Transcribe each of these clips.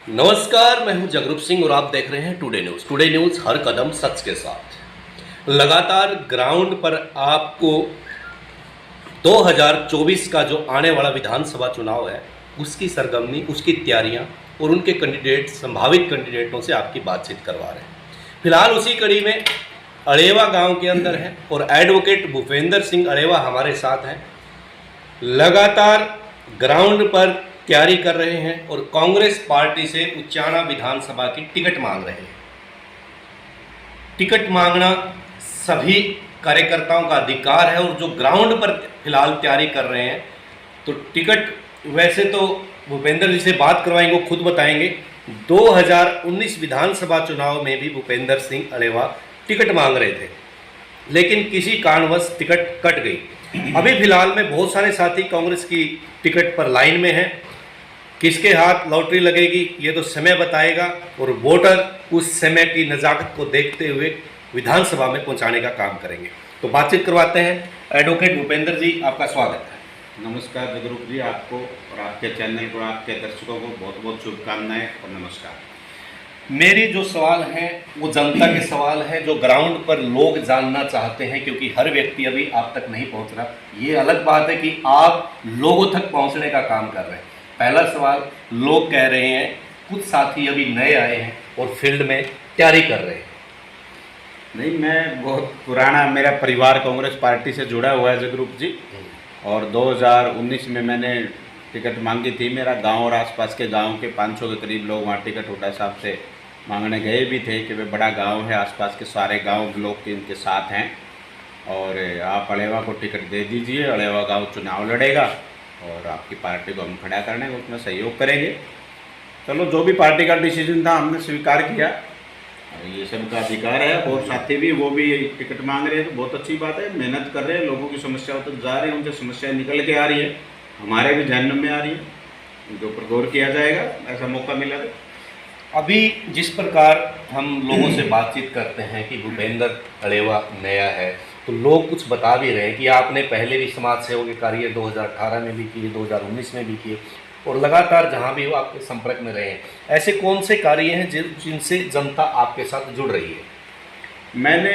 नमस्कार, मैं हूं जगरूप सिंह और आप देख रहे हैं टुडे न्यूज़। टुडे न्यूज़ हर कदम सच के साथ। लगातार ग्राउंड पर आपको 2024 का जो आने वाला विधानसभा चुनाव है उसकी सरगर्मी, उसकी तैयारियां और उनके कैंडिडेट, संभावित कैंडिडेटों से आपकी बातचीत करवा रहे हैं। फिलहाल उसी कड़ी में अड़ेवा गांव के अंदर है और एडवोकेट भूपेंद्र सिंह अड़ेवा हमारे साथ हैं। लगातार ग्राउंड पर तैयारी कर रहे हैं और कांग्रेस पार्टी से उचाना विधानसभा की टिकट मांग रहे हैं। टिकट मांगना सभी कार्यकर्ताओं का अधिकार है और जो ग्राउंड पर फिलहाल तैयारी कर रहे हैं तो टिकट, वैसे तो भूपेंद्र जी से बात करवाएंगे, वो खुद बताएंगे। 2019 विधानसभा चुनाव में भी भूपेंद्र सिंह अड़ेवा टिकट मांग रहे थे, लेकिन किसी कारणवश टिकट कट गई। अभी फिलहाल में बहुत सारे साथी कांग्रेस की टिकट पर लाइन में हैं। किसके हाथ लॉटरी लगेगी ये तो समय बताएगा और वोटर उस समय की नज़ाकत को देखते हुए विधानसभा में पहुंचाने का काम करेंगे। तो बातचीत करवाते हैं। एडवोकेट भूपेंद्र जी, आपका स्वागत है। नमस्कार जगरूप जी, आपको और आपके चैनल को, आपके दर्शकों को बहुत बहुत शुभकामनाएं और नमस्कार। मेरी जो सवाल हैं वो जनता के सवाल हैं, जो ग्राउंड पर लोग जानना चाहते हैं, क्योंकि हर व्यक्ति अभी आप तक नहीं पहुंच रहा। ये अलग बात है कि आप लोगों तक पहुंचने का काम कर रहे हैं। पहला सवाल, लोग कह रहे हैं, कुछ साथी अभी नए आए हैं और फील्ड में तैयारी कर रहे हैं। नहीं, मैं बहुत पुराना, मेरा परिवार कांग्रेस पार्टी से जुड़ा हुआ है जगरूप जी, और 2019 में मैंने टिकट मांगी थी। मेरा गांव और आसपास के गांव के 500 के करीब लोग वहाँ टिकट हुड्डा साहब से मांगने गए भी थे कि वे बड़ा गांव है, आसपास के सारे गांव लोग इनके साथ हैं और आप अड़ेवा को टिकट दे दीजिए, अड़ेवा गांव चुनाव लड़ेगा और आपकी पार्टी को हम खड़ा करने में उसमें सहयोग करेंगे। चलो, जो भी पार्टी का डिसीजन था हमने स्वीकार किया, ये सबका अधिकार है। और साथी भी, वो भी टिकट मांग रहे हैं तो बहुत अच्छी बात है। मेहनत कर रहे हैं, लोगों की समस्याओं तक जा रहे हैं, उनसे समस्याएं निकल के आ रही है, हमारे भी ध्यान में आ रही है, उनके ऊपर गौर किया जाएगा ऐसा मौका मिला तो। अभी जिस प्रकार हम लोगों से बातचीत करते हैं कि भूपेंद्र अड़ेवा नया है, तो लोग कुछ बता भी रहे हैं कि आपने पहले भी समाज सेवा के कार्य 2018 में भी किए, 2019 में भी किए और लगातार जहां भी वो आपके संपर्क में रहे हैं। ऐसे कौन से कार्य हैं जिनसे जनता आपके साथ जुड़ रही है? मैंने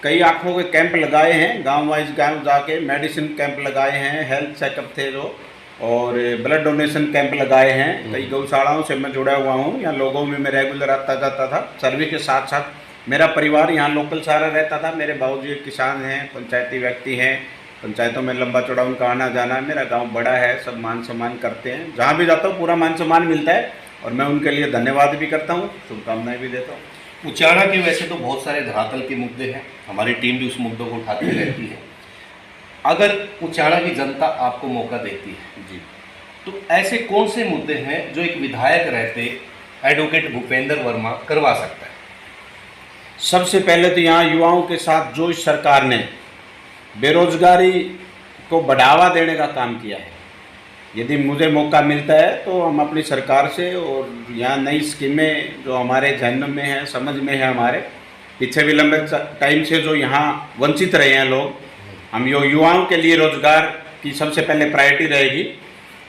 कई आँखों के कैंप लगाए हैं, गांव वाइज गांव जाके मेडिसिन कैंप लगाए हैं, हेल्थ चेकअप थे जो, और ब्लड डोनेशन कैंप लगाए हैं। कई गौशालाओं से मैं जुड़ा हुआ हूँ, यहाँ लोगों में मैं रेगुलर आता जाता था। सर्विस के साथ साथ मेरा परिवार यहाँ लोकल सारा रहता था। मेरे बाबूजी किसान हैं, पंचायती व्यक्ति हैं, पंचायतों में लंबा चौड़ा उनका आना जाना है। मेरा गांव बड़ा है, सब मान सम्मान करते हैं, जहाँ भी जाता हूँ पूरा मान सम्मान मिलता है और मैं उनके लिए धन्यवाद भी करता हूँ, शुभकामनाएं भी देता हूँ। उचाना के वैसे तो बहुत सारे धरातल के मुद्दे हैं, हमारी टीम भी उस मुद्दों को उठाती रहती है। अगर उचाना की जनता आपको मौका देती है जी, तो ऐसे कौन से मुद्दे हैं जो एक विधायक रहते एडवोकेट भूपेंद्र वर्मा करवा सकता है? सबसे पहले तो यहाँ युवाओं के साथ जो इस सरकार ने बेरोजगारी को बढ़ावा देने का काम किया है, यदि मुझे मौका मिलता है तो हम अपनी सरकार से, और यहाँ नई स्कीमें जो हमारे जहन में है, समझ में है, हमारे पीछे भी लंबे टाइम से जो यहाँ वंचित रहे हैं लोग, हम युवाओं के लिए रोजगार की सबसे पहले प्रायोरिटी रहेगी।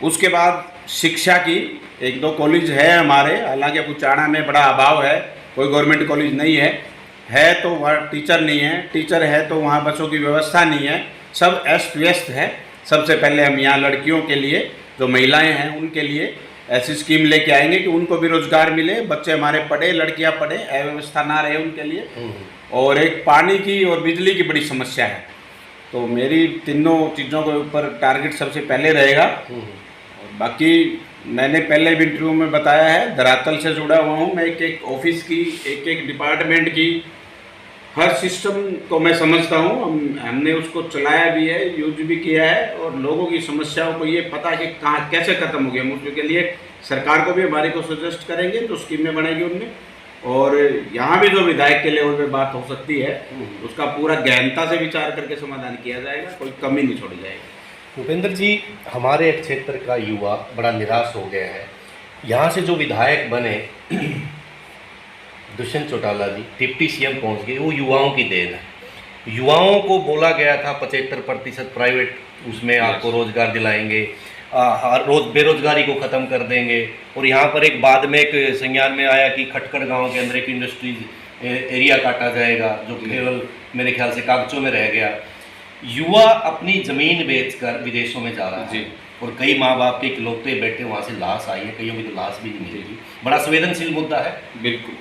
उसके बाद शिक्षा की, 1-2 कॉलेज है हमारे, हालांकि उचाना में बड़ा अभाव है, कोई गवर्नमेंट कॉलेज नहीं है तो वहाँ टीचर नहीं है, टीचर है तो वहाँ बसों की व्यवस्था नहीं है, सब अस्त व्यस्त है। सबसे पहले हम यहाँ लड़कियों के लिए, जो महिलाएं हैं उनके लिए ऐसी स्कीम लेके आएंगे कि उनको भी रोजगार मिले, बच्चे हमारे पढ़े, लड़कियाँ पढ़े, अव्यवस्था ना रहे उनके लिए। और एक पानी की और बिजली की बड़ी समस्या है, तो मेरी तीनों चीज़ों के ऊपर टारगेट सबसे पहले रहेगा। और बाकी मैंने पहले भी इंटरव्यू में बताया है, धरातल से जुड़ा हुआ हूँ मैं, एक ऑफिस की, एक डिपार्टमेंट की, हर सिस्टम को मैं समझता हूँ। हमने उसको चलाया भी है, यूज भी किया है, और लोगों की समस्याओं को ये पता है कि कहाँ कैसे खत्म हो गया। उसके लिए सरकार को भी हमारी को सजेस्ट करेंगे, जो स्कीमें बनेगी उनमें, और यहाँ भी जो विधायक के लेवल पे बात हो सकती है उसका पूरा गहनता से विचार करके समाधान किया जाएगा, कोई कमी नहीं छोड़ी जाएगी। भूपेंद्र जी, हमारे क्षेत्र का युवा बड़ा निराश हो गया है। यहाँ से जो विधायक बने दुष्यंत चौटाला जी, डिप्टी सीएम पहुँच गए, वो युवाओं की देन है। युवाओं को बोला गया था 75% प्राइवेट उसमें आपको रोजगार दिलाएंगे, रोज बेरोजगारी को ख़त्म कर देंगे। और यहाँ पर एक बाद में एक संज्ञान में आया कि खटखड़ गांव के अंदर एक इंडस्ट्रीज एरिया काटा जाएगा, जो केवल मेरे ख्याल से कागजों में रह गया। युवा अपनी ज़मीन बेचकर विदेशों में जा रहा है और कई माँ बाप के इकलौते बेटे वहाँ से लाश आई है, कईयों की तो लाश भी नहीं मिलेगी। बड़ा संवेदनशील मुद्दा है। बिल्कुल।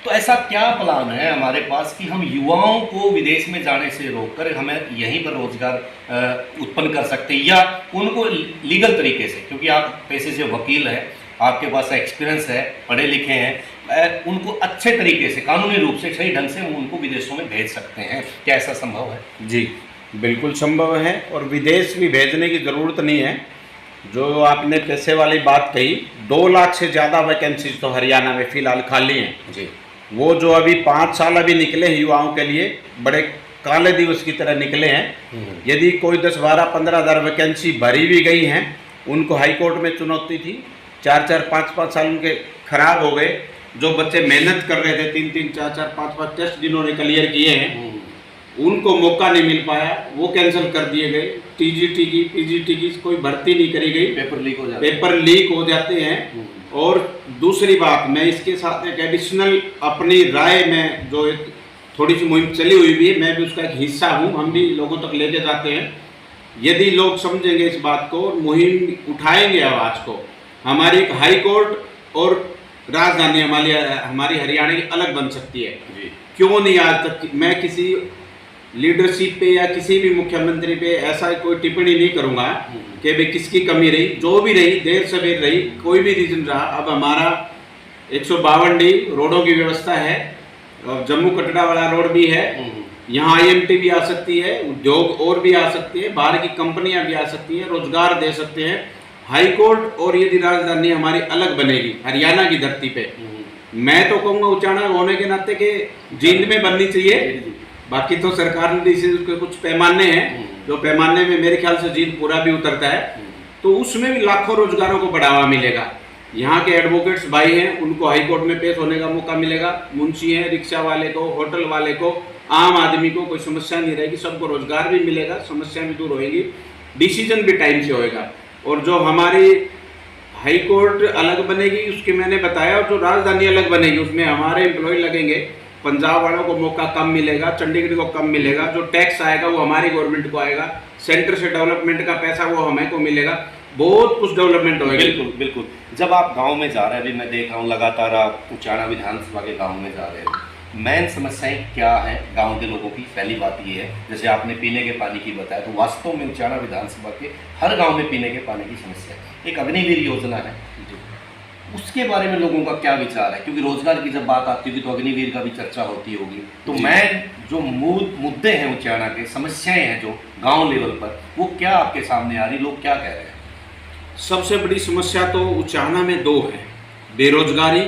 तो ऐसा क्या प्लान है हमारे पास कि हम युवाओं को विदेश में जाने से रोककर हमें यहीं पर रोजगार उत्पन्न कर सकते हैं, या उनको लीगल तरीके से, क्योंकि आप पैसे से वकील हैं, आपके पास एक्सपीरियंस है, पढ़े लिखे हैं, उनको अच्छे तरीके से कानूनी रूप से सही ढंग से उनको विदेशों में भेज सकते हैं? क्या ऐसा संभव है? जी बिल्कुल संभव है, और विदेश भी भेजने की ज़रूरत नहीं है। जो आपने पैसे वाली बात कही, 2 लाख से ज़्यादा वैकेंसीज तो हरियाणा में फ़िलहाल खाली हैं जी। वो जो अभी 5 साल अभी निकले हैं युवाओं के लिए, बड़े काले दिवस की तरह निकले हैं। यदि कोई 10, 12, 15 हज़ार वैकेंसी भरी भी गई हैं, उनको हाई कोर्ट में चुनौती थी, 4-4, 5-5 साल उनके खराब हो गए। जो बच्चे मेहनत कर रहे थे, 3-3, 4-4, 5-5 टेस्ट जिन्होंने क्लियर किए हैं, उनको मौका नहीं मिल पाया, वो कैंसिल कर दिए गए। टीजीटी की, पीजीटी की कोई भर्ती नहीं करी गई, पेपर लीक हो जाते हैं। और दूसरी बात, मैं इसके साथ एक एडिशनल अपनी राय में जो एक थोड़ी सी मुहिम चली हुई भी है, मैं भी उसका एक हिस्सा हूँ, हम भी लोगों तक लेके जाते हैं। यदि लोग समझेंगे इस बात को, मुहिम उठाएंगे आवाज़ को, हमारी एक हाई कोर्ट और राजधानी हमारी हरियाणा की अलग बन सकती है। क्यों नहीं आज तक मैं किसी लीडरशिप पे या किसी भी मुख्यमंत्री पे ऐसा कोई टिप्पणी नहीं करूंगा कि भाई किसकी कमी रही, जो भी रही, देर सवेर रही, कोई भी रीजन रहा। अब हमारा 152 रोडों की व्यवस्था है, जम्मू कटरा वाला रोड भी है, यहाँ IMT भी आ सकती है, उद्योग और भी आ सकती है, बाहर की कंपनियां भी आ सकती हैं, रोजगार दे सकते हैं। हाई कोर्ट और यदि राजधानी हमारी अलग बनेगी हरियाणा की धरती पे, मैं तो कहूँगा उचाना होने के नाते के जींद में बननी चाहिए। बाकी तो सरकार ने इसे कुछ पैमाने हैं, जो पैमाने में मेरे ख्याल से जींद पूरा भी उतरता है, तो उसमें भी लाखों रोजगारों को बढ़ावा मिलेगा। यहाँ के एडवोकेट्स भाई हैं, उनको हाई कोर्ट में पेश होने का मौका मिलेगा। मुंशी हैं, रिक्शा वाले को, होटल वाले को, आम आदमी को कोई समस्या नहीं रहेगी, सबको रोजगार भी मिलेगा, समस्या भी दूर होएगी, डिसीजन भी टाइम से होएगा। और जो हमारी हाई कोर्ट अलग बनेगी, उसके मैंने बताया, और जो राजधानी अलग बनेगी उसमें हमारे एम्प्लॉय लगेंगे। पंजाब वालों को मौका कम मिलेगा, चंडीगढ़ को कम मिलेगा, जो टैक्स आएगा वो हमारी गवर्नमेंट को आएगा, सेंटर से डेवलपमेंट का पैसा वो हमें को मिलेगा, बहुत कुछ डेवलपमेंट होगा। बिल्कुल बिल्कुल। जब आप गांव में जा रहे हैं, अभी मैं देख रहा हूँ लगातार आप उचाना विधानसभा के गांव में जा रहे हैं, मेन समस्याएं क्या हैं गांव के लोगों की? पहली बात ये है, जैसे आपने पीने के पानी की बताया, तो वास्तव में उचाना विधानसभा के हर गाँव में पीने के पानी की समस्या है। एक अग्निवीर योजना है, उसके बारे में लोगों का क्या विचार है? क्योंकि रोजगार की जब बात आती होगी तो अग्निवीर का भी चर्चा होती होगी। तो मैं जो मुद्दे हैं उचाना के, समस्याएं हैं जो गांव लेवल पर, वो क्या आपके सामने आ रही, लोग क्या कह रहे हैं? सबसे बड़ी समस्या तो उचाना में 2 है, बेरोजगारी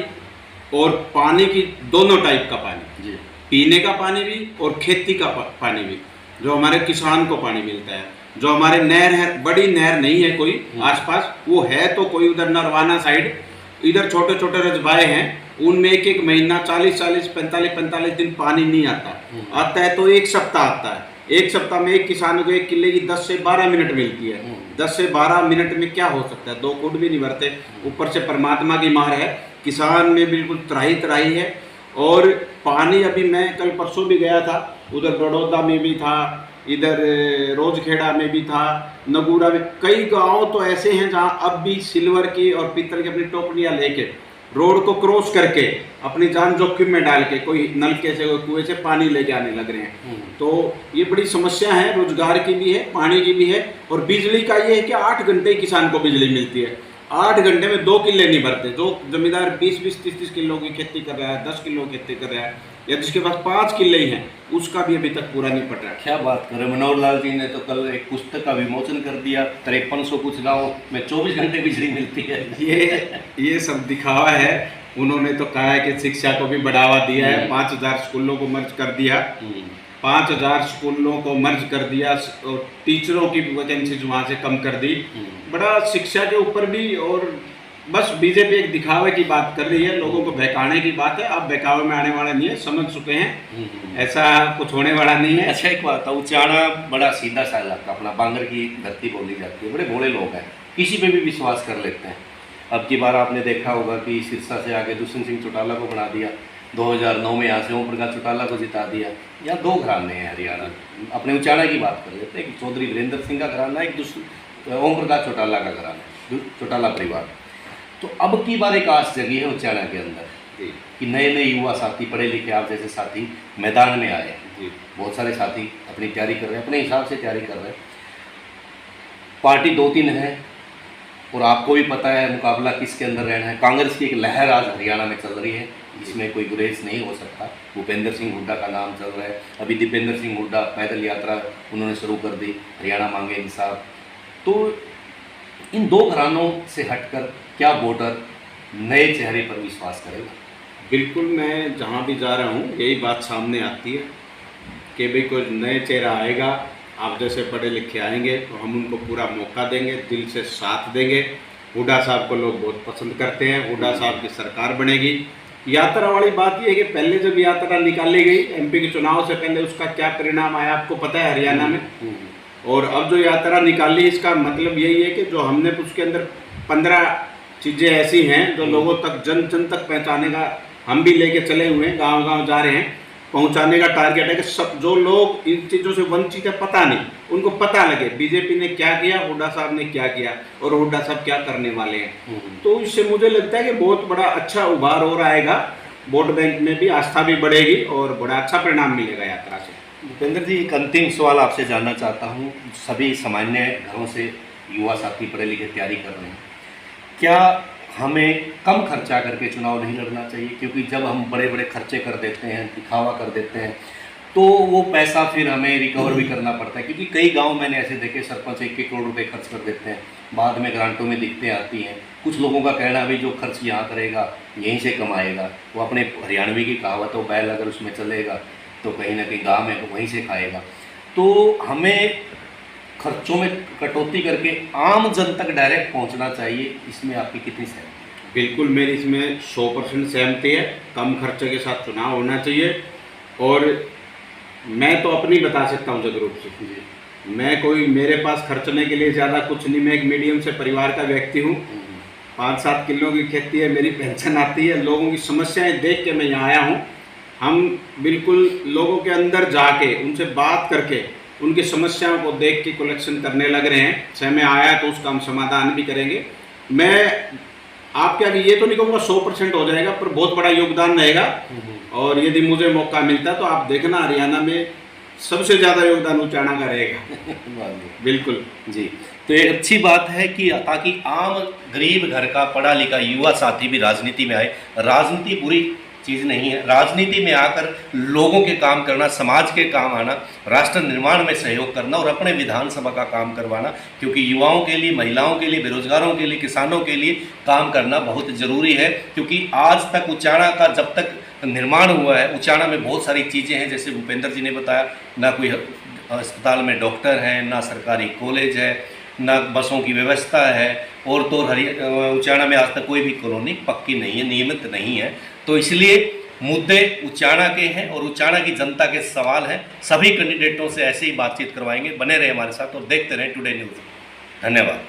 और पानी की, दोनों टाइप का पानी जी, पीने का पानी भी और खेती का पानी भी, जो हमारे किसान को पानी मिलता है। जो हमारे नहर है, बड़ी नहर नहीं है कोई आसपास, वो है तो कोई उधर नरवाना साइड, इधर छोटे छोटे रजबाए हैं, उनमें एक महीना 40-40, 45-45 दिन पानी नहीं आता। आता है तो 1 सप्ताह आता है। 1 सप्ताह में एक किसान को 1 किले की 10 से 12 मिनट मिलती है। 10 से 12 मिनट में क्या हो सकता है? 2 फुट भी नहीं भरते, ऊपर से परमात्मा की मार है। किसान में बिल्कुल त्राही त्राही है। और पानी, अभी मैं कल परसों भी गया था, उधर बड़ौदा में भी था, इधर रोजखेड़ा में भी था, नगूरा में, कई गांव तो ऐसे हैं जहां अब भी सिल्वर की और पीतल की अपनी टोकरियां लेके रोड को क्रॉस करके अपनी जान जोखिम में डाल के कोई नलके से, कोई कुएं से पानी लेके आने लग रहे हैं। तो ये बड़ी समस्या है, रोजगार की भी है, पानी की भी है। और बिजली का ये है कि 8 घंटे किसान को बिजली मिलती है। 8 घंटे में 2 किले नहीं भरते। जो जमींदार 20-20, 30-30 किलो की खेती कर रहा है, 10 किलो खेती कर रहा है, या जिसके पास 5 किले ही हैं, उसका भी अभी तक पूरा नहीं पट रहा। क्या बात कर रहे हैं, मनोहर लाल जी ने तो कल एक पुस्तक का विमोचन कर दिया, 5300 कुछ गाँव में 24 घंटे बिजली मिलती है। ये सब दिखावा है। उन्होंने तो कहा है कि शिक्षा को भी बढ़ावा दिया है, 5000 स्कूलों को मर्ज कर दिया, 5000 स्कूलों को मर्ज कर दिया, और टीचरों की वैकेंसीज वहाँ से कम कर दी। बड़ा शिक्षा के ऊपर भी, और बस बीजेपी एक दिखावे की बात कर रही है, लोगों को बहकाने की बात है। अब बहकावे में आने वाला नहीं है, समझ चुके हैं, ऐसा कुछ होने वाला नहीं है। अच्छा, एक बात था, उचाना बड़ा सीधा सा इलाका, अपना बांगर की धरती बोली जाती है, बड़े भोले लोग हैं, किसी पे भी विश्वास कर लेते हैं। अब की बार आपने देखा होगा कि सिरसा से आगे दुष्यंत सिंह चौटाला को बना दिया, 2009 में यहाँ से ओम प्रकाश चौटाला को जिता दिया। यहाँ दो घराने हैं हरियाणा, अपने उचाना की बात कर लेते हैं, एक चौधरी वीरेंद्र सिंह का घराना, एक ओम प्रकाश चौटाला का घराना, चौटाला परिवार। तो अब की बार एक आस जगी है उचाना के अंदर कि नए नए युवा साथी, पढ़े लिखे आप जैसे साथी मैदान में आए हैं। बहुत सारे साथी अपनी तैयारी कर रहे हैं, अपने हिसाब से तैयारी कर रहे हैं। पार्टी 2-3 है और आपको भी पता है मुकाबला किसके अंदर रहना है। कांग्रेस की एक लहर आज हरियाणा में चल रही है, इसमें कोई गुरेज नहीं हो सकता। भूपेंद्र सिंह हुड्डा का नाम चल रहा है, अभी दीपेंद्र सिंह हुड्डा पैदल यात्रा उन्होंने शुरू कर दी, हरियाणा मांगे इंसाफ। तो इन दो घरानों से हटकर क्या वोटर नए चेहरे पर विश्वास करेगा? बिल्कुल, मैं जहाँ भी जा रहा हूँ यही बात सामने आती है कि भाई कोई नए चेहरा आएगा, आप जैसे पढ़े लिखे आएंगे तो हम उनको पूरा मौका देंगे, दिल से साथ देंगे। हुड्डा साहब को लोग बहुत पसंद करते हैं, हुड्डा साहब की सरकार बनेगी। यात्रा वाली बात यह है कि पहले जब यात्रा निकाली गई एमपी के चुनाव से पहले, उसका क्या परिणाम आया आपको पता है हरियाणा में। और अब जो यात्रा निकाली इसका मतलब यही है कि जो हमने उसके अंदर 15 चीज़ें ऐसी हैं जो लोगों तक जन जन तक पहुँचाने का हम भी लेके चले हुए हैं, गांव गांव जा रहे हैं, पहुंचाने का टारगेट है कि सब जो लोग इन चीज़ों से वंचित है, पता नहीं, उनको पता लगे बीजेपी ने क्या किया, हुड्डा साहब ने क्या किया और हुड्डा साहब क्या करने वाले हैं। तो इससे मुझे लगता है कि बहुत बड़ा अच्छा उभार हो आएगा, वोट बैंक में भी आस्था भी बढ़ेगी और बड़ा अच्छा परिणाम मिलेगा यात्रा से। भूपेंद्र जी, एक अंतिम सवाल आपसे जानना चाहता हूँ। सभी सामान्य घरों से युवा साथी पढ़े लिखे तैयारी कर रहे हैं, क्या हमें कम खर्चा करके चुनाव नहीं लड़ना चाहिए? क्योंकि जब हम बड़े बड़े खर्चे कर देते हैं, दिखावा कर देते हैं, तो वो पैसा फिर हमें रिकवर भी करना पड़ता है। क्योंकि कई गांव मैंने ऐसे देखे, सरपंच 1-1 करोड़ रुपए खर्च कर देते हैं, बाद में ग्रांटों में दिक्कतें आती हैं। कुछ लोगों का कहना भी जो खर्च यहाँ करेगा यहीं से कमाएगा, वो अपने हरियाणवी की कहावत हो, बैल अगर उसमें चलेगा तो कहीं ना कहीं गाँव में तो वहीं से खाएगा। तो हमें खर्चों में कटौती करके आम जन तक डायरेक्ट पहुंचना चाहिए, इसमें आपकी कितनी सहमति? बिल्कुल, मेरी इसमें 100% सहमति है। कम खर्चे के साथ चुनाव होना चाहिए। और मैं तो अपनी बता सकता हूँ जग रूप से, मैं कोई, मेरे पास खर्चने के लिए ज़्यादा कुछ नहीं, मैं एक मीडियम से परिवार का व्यक्ति हूँ। 5-7 किलो की खेती है, मेरी पेंशन आती है। लोगों की समस्याएं देख के मैं यहाँ आया हूँ। हम बिल्कुल लोगों के अंदर जाके उनसे बात करके उनकी समस्याओं को देख के कलेक्शन करने लग रहे हैं। समय आया तो उसका हम समाधान भी करेंगे। मैं आपके आगे ये तो नहीं कहूँगा 100% हो जाएगा, पर बहुत बड़ा योगदान रहेगा। और यदि मुझे मौका मिलता है तो आप देखना हरियाणा में सबसे ज़्यादा योगदान उचाना का रहेगा। बिल्कुल जी, तो ये अच्छी बात है कि ताकि आम गरीब घर का पढ़ा लिखा युवा साथी भी राजनीति में आए। राजनीति बुरी चीज़ नहीं है, राजनीति में आकर लोगों के काम करना, समाज के काम आना, राष्ट्र निर्माण में सहयोग करना और अपने विधानसभा का काम करवाना। क्योंकि युवाओं के लिए, महिलाओं के लिए, बेरोजगारों के लिए, किसानों के लिए काम करना बहुत ज़रूरी है। क्योंकि आज तक उचाना का जब तक निर्माण हुआ है, उचाना में बहुत सारी चीज़ें हैं, जैसे भूपेंद्र जी ने बताया, ना कोई अस्पताल में डॉक्टर हैं, ना सरकारी कॉलेज है, ना बसों की व्यवस्था है, और तो उचाना में आज तक कोई भी कॉलोनी पक्की नहीं है, नियमित नहीं है। तो इसलिए मुद्दे उचाना के हैं और उचाना की जनता के सवाल हैं। सभी कैंडिडेटों से ऐसे ही बातचीत करवाएंगे। बने रहे हमारे साथ और देखते रहें टुडे न्यूज़। धन्यवाद।